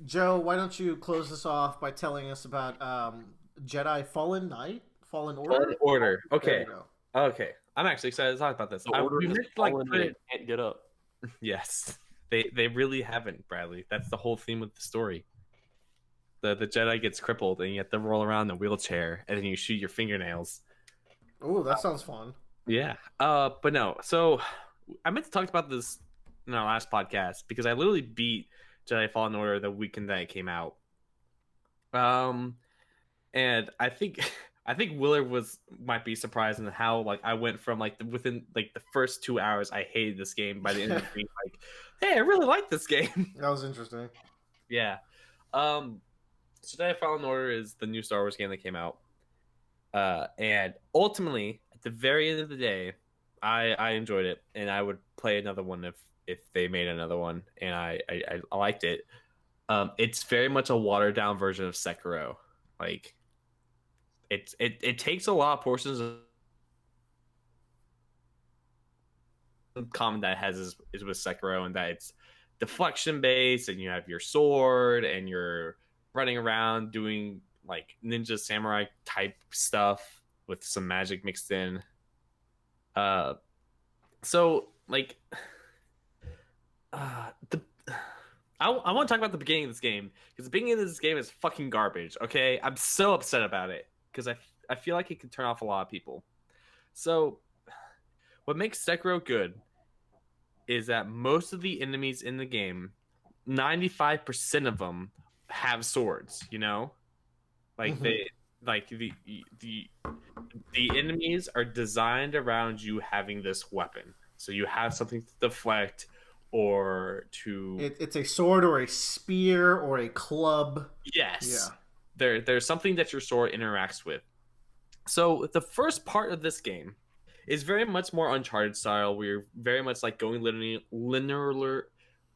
Joe, why don't you close this off by telling us about Jedi Fallen Knight, Fallen Fallen Order? Order. There Okay. you go. Okay. I'm actually excited to talk about this. The order We has meant to like fallen put and it it. can't get up. Yes, they really haven't, Bradley. That's the whole theme of the story. The Jedi gets crippled and you have to roll around in a wheelchair and then you shoot your fingernails. Oh, that sounds fun. Yeah. But no. So I meant to talk about this in our last podcast because I literally beat Jedi Fallen Order the weekend that it came out. Um, and I think I think Willard was might be surprised in how like I went from like within like the first 2 hours I hated this game by the end of it being like, hey, I really like this game. That was interesting. Yeah. Um, so Jedi Fallen Order is the new Star Wars game that came out. And ultimately, at the very end of the day, I enjoyed it, and I would play another one if they made another one, and I liked it. It's very much a watered down version of Sekiro. Like it takes a lot of portions of common that it has is with Sekiro, and that it's deflection based, and you have your sword, and you're running around doing like ninja samurai type stuff with some magic mixed in. Uh, so like, the I want to talk about the beginning of this game because the beginning of this game is fucking garbage. Okay, I'm so upset about it because I feel like it can turn off a lot of people. So what makes Sekiro good is that most of the enemies in the game, 95% of them have swords, you know? Like Mhm. they like the the enemies are designed around you having this weapon. So you have something to deflect or to It's a sword or a spear or a club. Yeah. yes. There's something that your sword interacts with. So the first part of this game is very much more Uncharted style. Where you're very much like going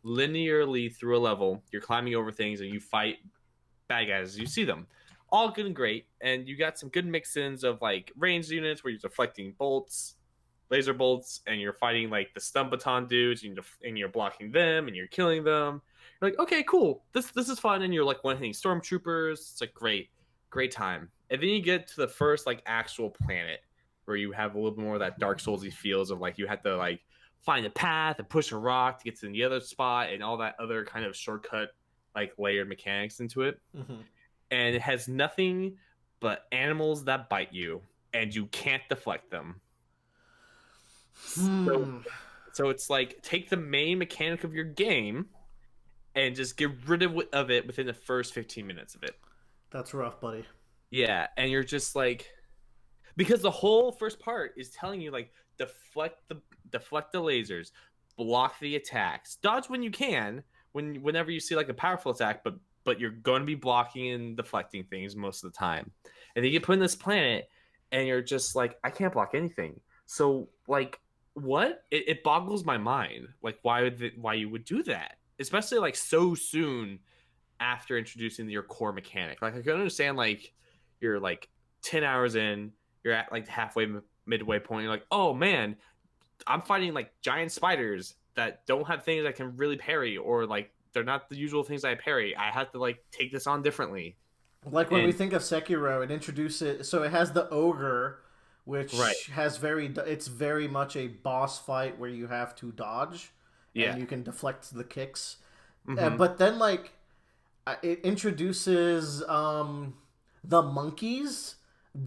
linearly through a level. You're climbing over things and you fight bad guys as you see them. All good and great, and you got some good mix-ins of like ranged units where you're deflecting bolts, laser bolts, and you're fighting like the stun baton dudes, and you're blocking them and you're killing them. You're like, okay, cool, this is fun, and you're like one hitting stormtroopers. It's like great time. And then you get to the first like actual planet where you have a little bit more of that Dark Soulsy feels of like you have to like find a path and push a rock to get to the other spot and all that other kind of shortcut like layered mechanics into it. Hmm. And it has nothing but animals that bite you and you can't deflect them. So, Hmm. so it's like take the main mechanic of your game and just get rid of it within the first 15 minutes of it. That's rough, buddy. Yeah, and you're just like because the whole first part is telling you like deflect the lasers, block the attacks, dodge when you can, whenever you see like a powerful attack, but you're going to be blocking and deflecting things most of the time. And then you get put in this planet, and you're just like, I can't block anything. So like, what? It boggles my mind. Like, why you would do that, especially like so soon after introducing your core mechanic. Like, I can understand like you're like 10 hours in, you're at like halfway midway point. You're like, oh man, I'm fighting like giant spiders that don't have things I can really parry, or like they're not the usual things I parry. I have to like take this on differently. Like when we And think of Sekiro, it introduces so it has the ogre, right, which has it's very much a boss fight where you have to dodge and yeah, you can deflect the kicks. mm-hmm. But then like it introduces the monkeys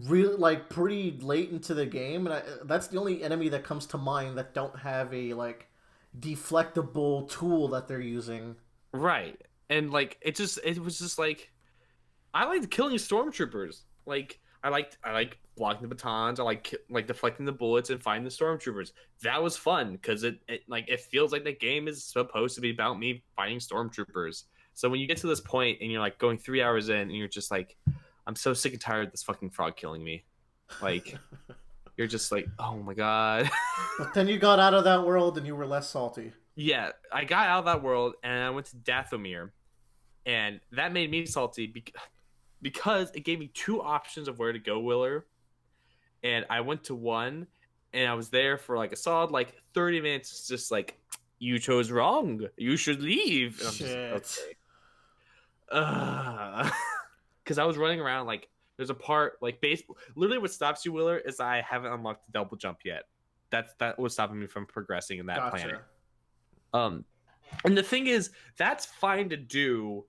really like pretty late into the game, and that's the only enemy that comes to mind that don't have a like deflectable tool that they're using. Right. And like it was just like I liked killing stormtroopers. Like I like blocking the batons. I like deflecting the bullets and fighting the stormtroopers. That was fun because it like it feels like the game is supposed to be about me fighting stormtroopers. So when you get to this point and you're like going 3 hours in and you're just like, I'm so sick and tired of this fucking frog killing me. Like you're just like, oh my god. But then you got out of that world and you were less salty. Yeah, I got out of that world and I went to Dathomir, and that made me salty because it gave me two options of where to go, Willer. And I went to one, and I was there for like a solid like 30 minutes, just like you chose wrong. You should leave. And I'm just like, Shit. okay. Because I was running around like there's a part like literally what stops you, Willer, is I haven't unlocked the double jump yet. That was stopping me from progressing in that planet. Gotcha. Um, and the thing is, that's fine to do,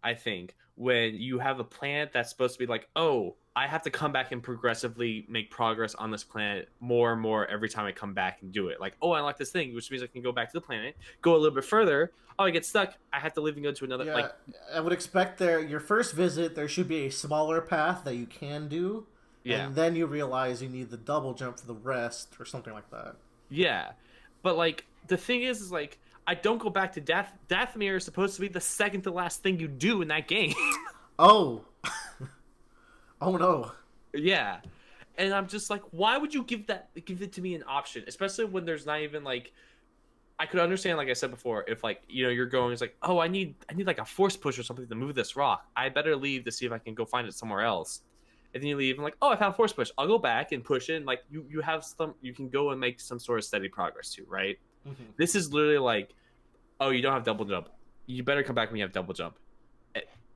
I think, when you have a planet that's supposed to be like, oh, I have to come back and progressively make progress on this planet more and more every time I come back and do it. Like, oh, I like this thing, which means I can go back to the planet, go a little bit further. Oh, I get stuck. I have to leave and go to another. Yeah, Like, I would expect your first visit there should be a smaller path that you can do, yeah, and then you realize you need the double jump for the rest or something like that. yeah. But like, the thing is like, I don't go back to Dathomir is supposed to be the second to last thing you do in that game. Oh, oh no. Yeah. And I'm just like, why would you give it to me an option, especially when there's not even like I could understand, like I said before, if like you're going, it's like, oh, I need like a force push or something to move this rock. I better leave to see if I can go find it somewhere else. And then you leave and like, oh, I found force push. I'll go back and push it. And like you have some, you can go and make some sort of steady progress too, right? Mm-hmm. This is literally like, oh, you don't have double jump. You better come back when you have double jump.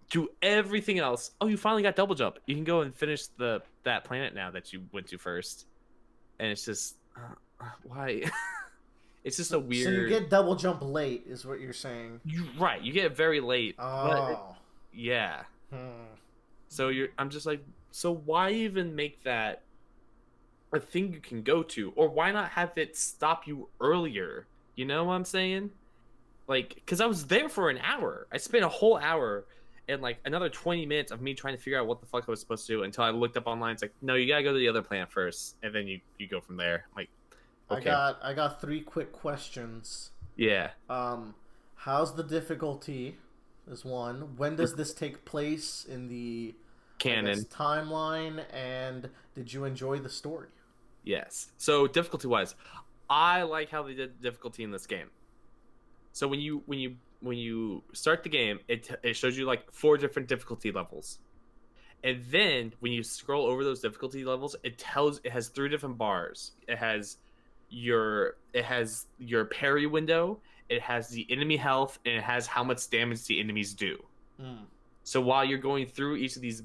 Do everything else. Oh, you finally got double jump. You can go and finish that planet now that you went to first. And it's just why? It's just a So you weird. get double jump late, is what you're saying. Right, you get it very late, but Oh. yeah. Hmm. So I'm just like, so why even make that a thing you can go to, or why not have it stop you earlier? You know what I'm saying? Like, because I was there for an hour. I spent a whole hour and like another 20 minutes of me trying to figure out what the fuck I was supposed to do until I looked up online. It's like, no, you gotta go to the other planet first, and then you go from there. Like, okay, I got three quick questions. yeah, Um, how's the difficulty? Is one. When does this take place in the, I guess, canon. timeline? And did you enjoy the story? Yes. So difficulty wise, I like how they did difficulty in this game. So when you start the game, it shows you like four different difficulty levels, and then when you scroll over those difficulty levels, it has three different bars. It has your parry window, it has the enemy health, and it has how much damage the enemies do. Mm. So while you're going through each of these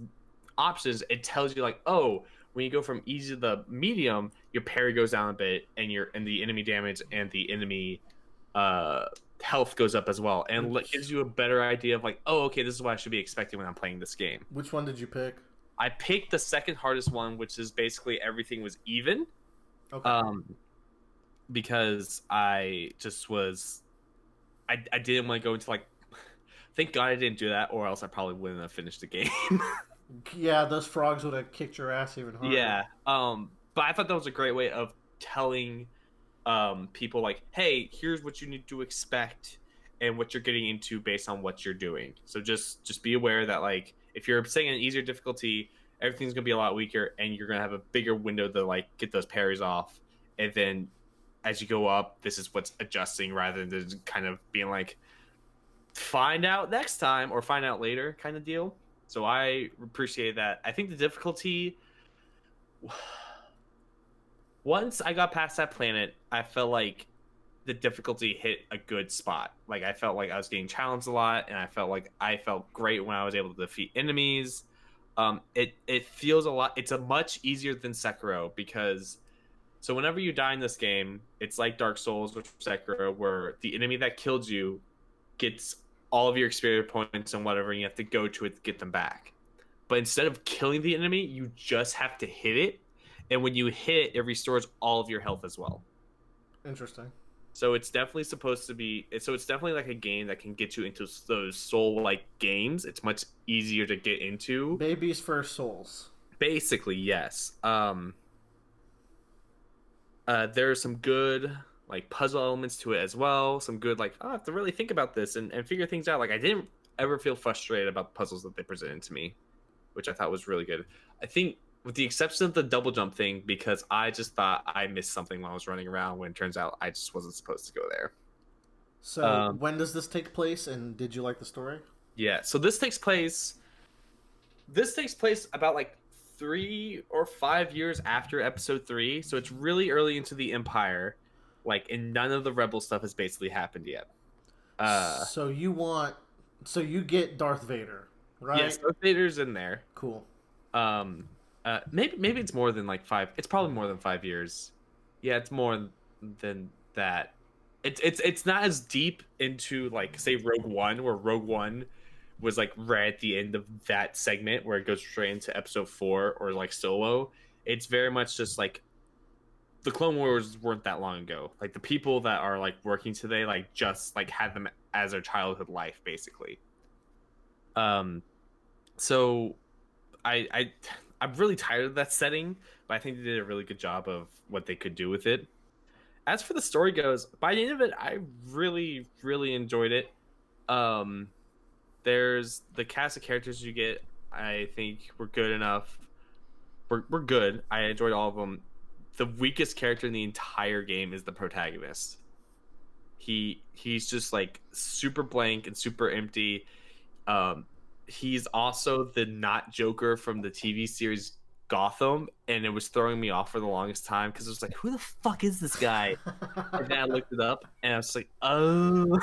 options, it tells you like, oh, when you go from easy to the medium, your parry goes down a bit, and the enemy damage and the enemy uh health goes up as well, and gives you a better idea of like, oh, okay, this is what I should be expecting when I'm playing this game. Which one did you pick? I picked the second hardest one, which is basically everything was even. Okay. Because I just was I didn't want to go into like thank God I didn't do that, or else I probably wouldn't have finished the game. Yeah, those frogs would have kicked your ass even harder. Yeah. But I thought that was a great way of telling people like, hey, here's what you need to expect and what you're getting into based on what you're doing. So just be aware that like if you're saying an easier difficulty, everything's gonna be a lot weaker, and you're gonna have a bigger window to like get those parries off. And then as you go up, this is what's adjusting rather than kind of being like find out next time or find out later kind of deal. So I appreciate that. I think the difficulty, once I got past that planet, I felt like the difficulty hit a good spot. Like I felt like I was getting challenged a lot, and I felt like I felt great when I was able to defeat enemies. It feels a lot. It's a much easier than Sekiro, because so whenever you die in this game, it's like Dark Souls or Sekiro, where the enemy that killed you gets all of your experience points and whatever, and you have to go to it to get them back. But instead of killing the enemy, you just have to hit it, and when you hit, it restores all of your health as well. Interesting. So it's definitely supposed to be. So it's definitely like a game that can get you into those soul-like games. It's much easier to get into. Babies first souls. Basically, yes. There are some good like puzzle elements to it as well. Some good like, oh, I have to really think about this and figure things out. Like I didn't ever feel frustrated about the puzzles that they presented to me, which I thought was really good. I think with the exception of the double jump thing, because I just thought I missed something while I was running around, when it turns out I just wasn't supposed to go there. So when does this take place, and did you like the story? Yeah, so this takes place about like 3 or 5 years after episode 3, so it's really early into the Empire, like, and none of the rebel stuff has basically happened yet. So you want So you get Darth Vader, Yes, right? Darth Vader's in there. Cool. Um, maybe it's more than like 5. It's probably more than 5 years. Yeah, it's more than that. It's not as deep into like say Rogue One, where Rogue One was like right at the end of that segment where it goes straight into Episode 4 or like Solo. It's very much just like the Clone Wars weren't that long ago. Like the people that are like working today, like just like had them as their childhood life, basically. Um, so I I'm really tired of that setting, but I think they did a really good job of what they could do with it. As for the story goes, by the end of it, I really enjoyed it. Um, there's the cast of characters you get. I think were good enough. We're good. I enjoyed all of them. The weakest character in the entire game is the protagonist. He's just like super blank and super empty. Um, he's also the not Joker from the TV series Gotham, and it was throwing me off for the longest time because it was like, who the fuck is this guy? And then I looked it up, and I was like, oh,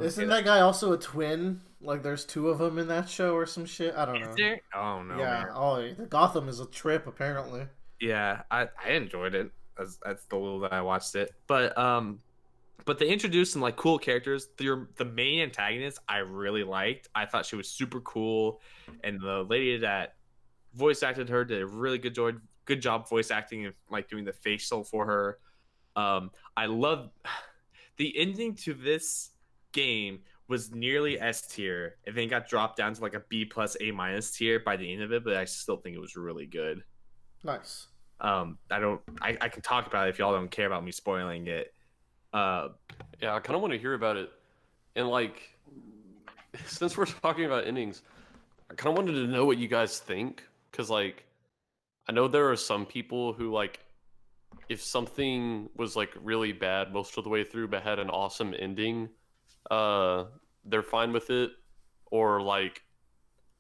Isn't okay. that guy also a twin? Like, there's two of them in that show or some shit. I don't Is know. there? Oh no, man. Yeah. Oh, the Gotham is a trip apparently. Yeah, I enjoyed it. That's the little that I watched it, but they introduced some like cool characters. The main antagonist I really liked. I thought she was super cool, and the lady that voice acted her did a really good job voice acting and like doing the facial for her. I love the ending to this game was nearly S tier, and then got dropped down to like a B plus A minus tier by the end of it. But I still think it was really good. Nice. I can talk about it if y'all don't care about me spoiling it. Uh, Yeah, I kind of want to hear about it. And like, since we're talking about endings, I kind of wanted to know what you guys think, because like, I know there are some people who like, if something was like really bad most of the way through but had an awesome ending, uh, they're fine with it. Or like,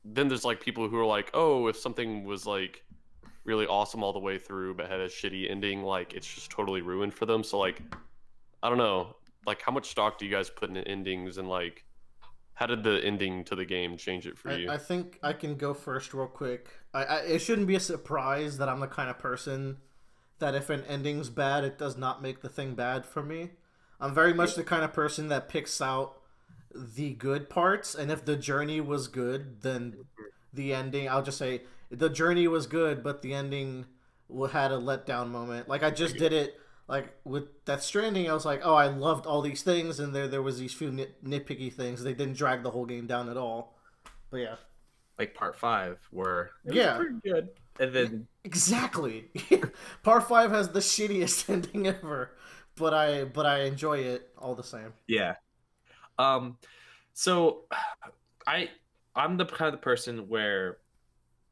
then there's like people who are like, oh, if something was like really awesome all the way through but had a shitty ending, like it's just totally ruined for them. So like, I don't know, like how much stock do you guys put in endings, and like how did the ending to the game change it for you? I think I can go first real quick. It shouldn't be a surprise that I'm the kind of person that if an ending's bad, it does not make the thing bad for me. I'm very much the kind of person that picks out the good parts, and if the journey was good, then the ending, I'll just say the journey was good, but the ending had a letdown moment. Like I just did it like with Death Stranding. I was like, oh, I loved all these things, and there was these few nitpicky things. They didn't drag the whole game down at all. But yeah, like part 5 where it was yeah, pretty good, and then exactly. Part 5 has the shittiest ending ever, but I enjoy it all the same. yeah. Um, so I I'm the kind of person where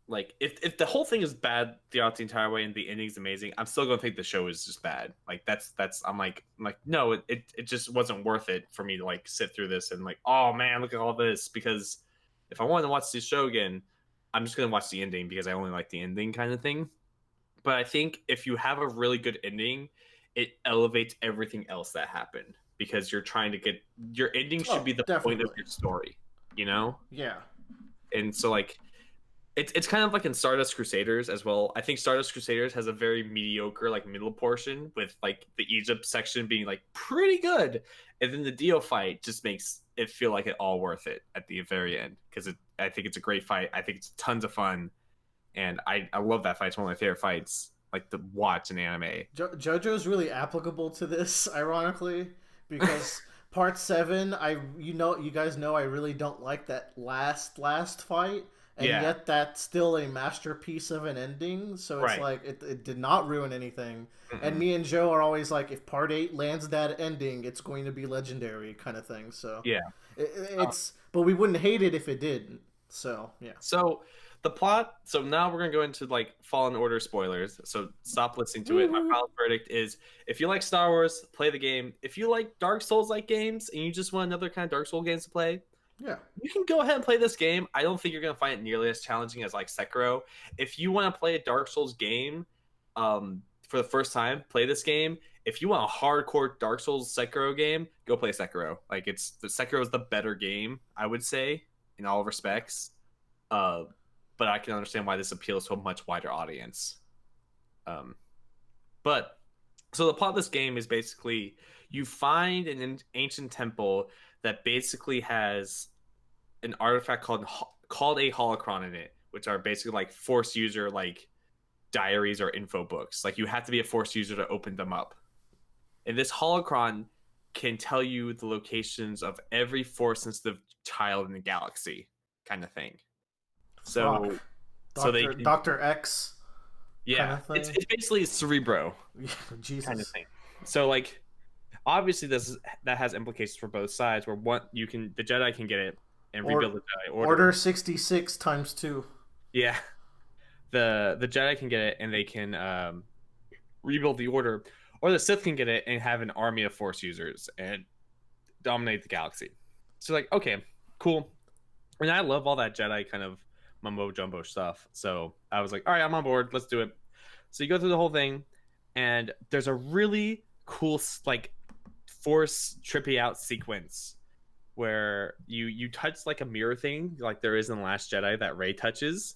like if the whole thing is bad throughout the entire way and the ending's amazing, I'm still gonna think the show is just bad. Like that's I'm like no, it just wasn't worth it for me to like sit through this and like, oh man, look at all this. Because if I wanted to watch the show again, I'm just gonna watch the ending because I only like the ending kind of thing. But I think if you have a really good ending, it elevates everything else that happened because you're trying to get your ending should Oh, be the point of definitely. your story, you know? Yeah. And so like it's kind of like in Stardust Crusaders as well. I think Stardust Crusaders has a very mediocre like middle portion with like the Egypt section being like pretty good, and then the Dio fight just makes it feel like it all worth it at the very end because I think it's a great fight. I think it's tons of fun, and I love that fight. It's one of my favorite fights like to watch in anime. JoJo's really applicable to this, ironically, because part 7, you guys know I really don't like that last fight, and Yeah, yet that's still a masterpiece of an ending. So it's right. like it did not ruin anything. And Mm-mm. me and Joe are always like, if part 8 lands that ending, it's going to be legendary, kind of thing. So Yeah. it's, but we wouldn't hate it if it didn't. So yeah. So the plot. So now we're gonna go into like Fallen Order spoilers. So stop listening to it. My Woo-hoo. final verdict is: if you like Star Wars, play the game. If you like Dark Souls like games and you just want another kind of Dark Souls games to play, Yeah. you can go ahead and play this game. I don't think you're gonna find it nearly as challenging as like Sekiro. If you want to play a Dark Souls game, for the first time, play this game. if you want a hardcore Dark Souls Sekiro game, go play Sekiro. Like the Sekiro is the better game, I would say, in all respects. Uh, but I can understand why this appeals to a much wider audience. Um, but so the plot of this game is basically you find an ancient temple that basically has an artifact called a holocron in it, which are basically like Force user like diaries or info books. Like you have to be a Force user to open them up. And this holocron can tell you the locations of every Force sensitive child in the galaxy, kind of thing. So, Fuck. so they can, Doctor X kind yeah, of thing. it's basically Cerebro Jesus. kind of thing. So like, obviously that has implications for both sides. Where the Jedi can get it and rebuild the Jedi Order 66 times 2. Yeah, the Jedi can get it and they can rebuild the Order, or the Sith can get it and have an army of Force users and dominate the galaxy. So like, okay, cool. And I love all that Jedi kind of mumbo jumbo stuff. So I was like, all right, I'm on board. Let's do it. So you go through the whole thing, and there's a really cool like Force trippy out sequence where you touch like a mirror thing, like there is in the Last Jedi that Rey touches.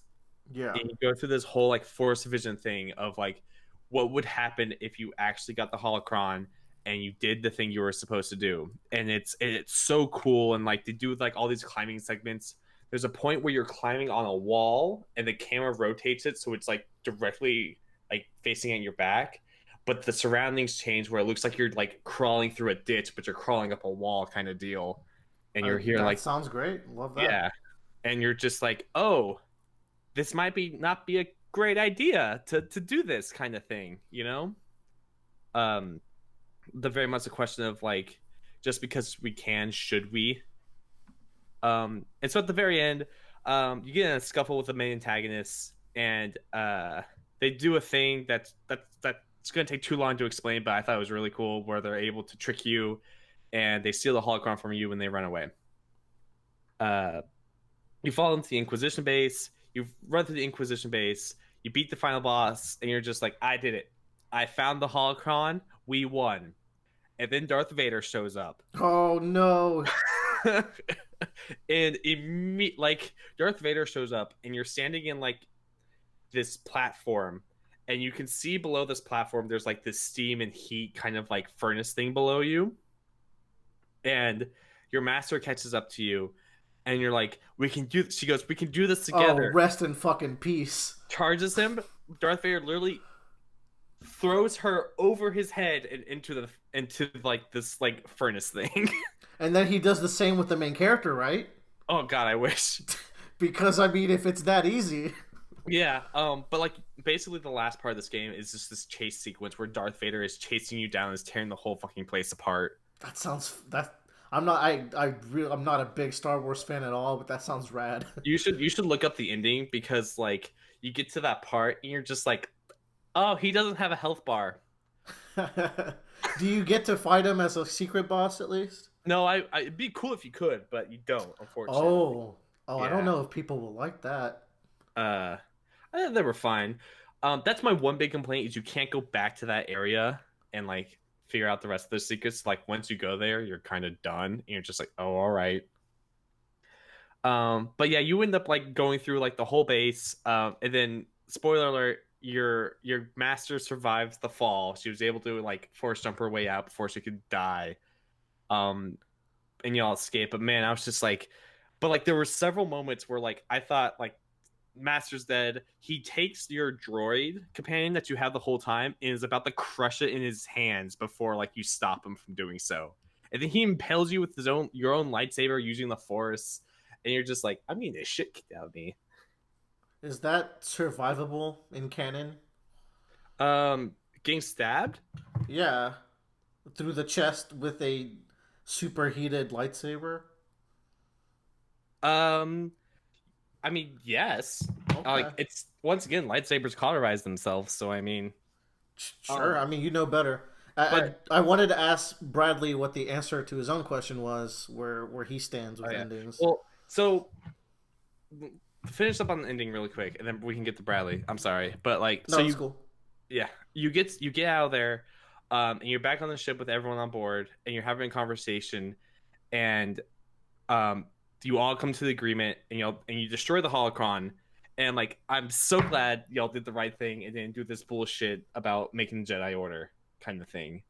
Yeah. And you go through this whole like Force vision thing of like what would happen if you actually got the holocron and you did the thing you were supposed to do. And it's so cool. And like they do like all these climbing segments. There's a point where you're climbing on a wall and the camera rotates it so it's like directly like facing at your back, but the surroundings change where it looks like you're like crawling through a ditch, but you're crawling up a wall kind of deal. And you're here that like, sounds great. Love that. yeah. And you're just like, oh, this might not be a great idea to do this kind of thing, you know? The very much a question of like, just because we can, should we? And so at the very end, you get in a scuffle with the main antagonists, and they do a thing that's going to take too long to explain, but I thought it was really cool, where they're able to trick you, and they steal the holocron from you when they run away. You fall into the Inquisition base. You run through the Inquisition base. You beat the final boss, and you're just like, I did it. I found the holocron. We won. And then Darth Vader shows up. Oh no. And like Darth Vader shows up, and you're standing in like this platform, and you can see below this platform there's like this steam and heat kind of like furnace thing below you, and your master catches up to you, and you're like, we can do this. She goes, we can do this together. Oh, rest in fucking peace. Charges him. Darth Vader literally throws her over his head and into like this like furnace thing. And then he does the same with the main character, right? Oh god, I wish. Because I mean, if it's that easy. Yeah, but like basically the last part of this game is just this chase sequence where Darth Vader is chasing you down and is tearing the whole fucking place apart. I'm not a big Star Wars fan at all, but that sounds rad. You should look up the ending, because like you get to that part and you're just like, oh, he doesn't have a health bar. Do you get to fight him as a secret boss at least? No, it'd be cool if you could, but you don't, unfortunately. Oh, yeah. I don't know if people will like that. I thought they were fine. That's my one big complaint, is you can't go back to that area and like figure out the rest of the secrets. Like once you go there, you're kind of done, and you're just like, oh, all right. But yeah, you end up like going through like the whole base, and then spoiler alert, your master survives the fall. She was able to like force jump her way out before she could die. And y'all escape. But man, I was just like, but like there were several moments where like I thought like Master's dead. He takes your droid companion that you have the whole time and is about to crush it in his hands before like you stop him from doing so. And then he impales you with your own lightsaber using the Force, and you're just like, I'm getting this shit kicked out of me. Is that survivable in canon? Getting stabbed? Yeah. Through the chest with a superheated lightsaber? I mean, yes. Okay. Like it's once again, lightsabers cauterize themselves, so I mean, sure. I mean, you know better. I wanted to ask Bradley what the answer to his own question was, where he stands with endings. Well, so finish up on the ending really quick, and then we can get to Bradley. I'm sorry, but like, no, so it's cool. Yeah, you get out of there. and you're back on the ship with everyone on board, and you're having a conversation, and um, you all come to the agreement, and you destroy the holocron. And like, I'm so glad y'all did the right thing and didn't do this bullshit about making the Jedi Order kind of thing.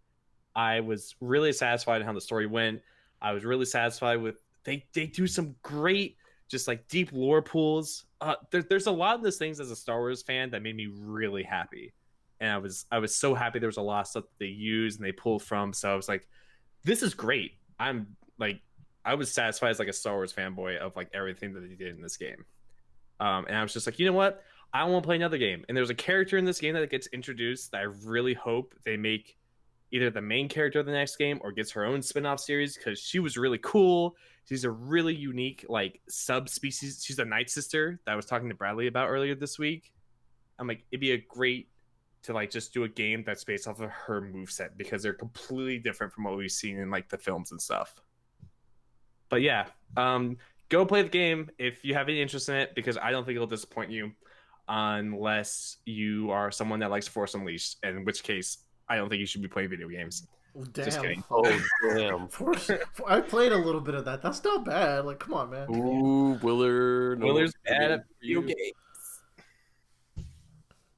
I was really satisfied in how the story went. I was really satisfied with they do some great just like deep lore pools. There's a lot of those things as a Star Wars fan that made me really happy, and I was so happy there was a lot of stuff that they used and they pulled from. So I was like, this is great. I'm like, I was satisfied as like a Star Wars fanboy of like everything that they did in this game. And I was just like, you know what? I want to play another game. And there's a character in this game that gets introduced that I really hope they make either the main character of the next game or gets her own spin-off series, because she was really cool. She's a really unique like subspecies. She's a Night Sister that I was talking to Bradley about earlier this week. I'm like, it'd be a great to like just do a game that's based off of her moveset, because they're completely different from what we've seen in like the films and stuff. But yeah, go play the game if you have any interest in it, because I don't think it'll disappoint you unless you are someone that likes Force Unleashed, in which case I don't think you should be playing video games. Damn. Just kidding. Oh damn. I played a little bit of that. That's not bad. Like, come on, man. Ooh, Willard. No Willard's more bad at video video games.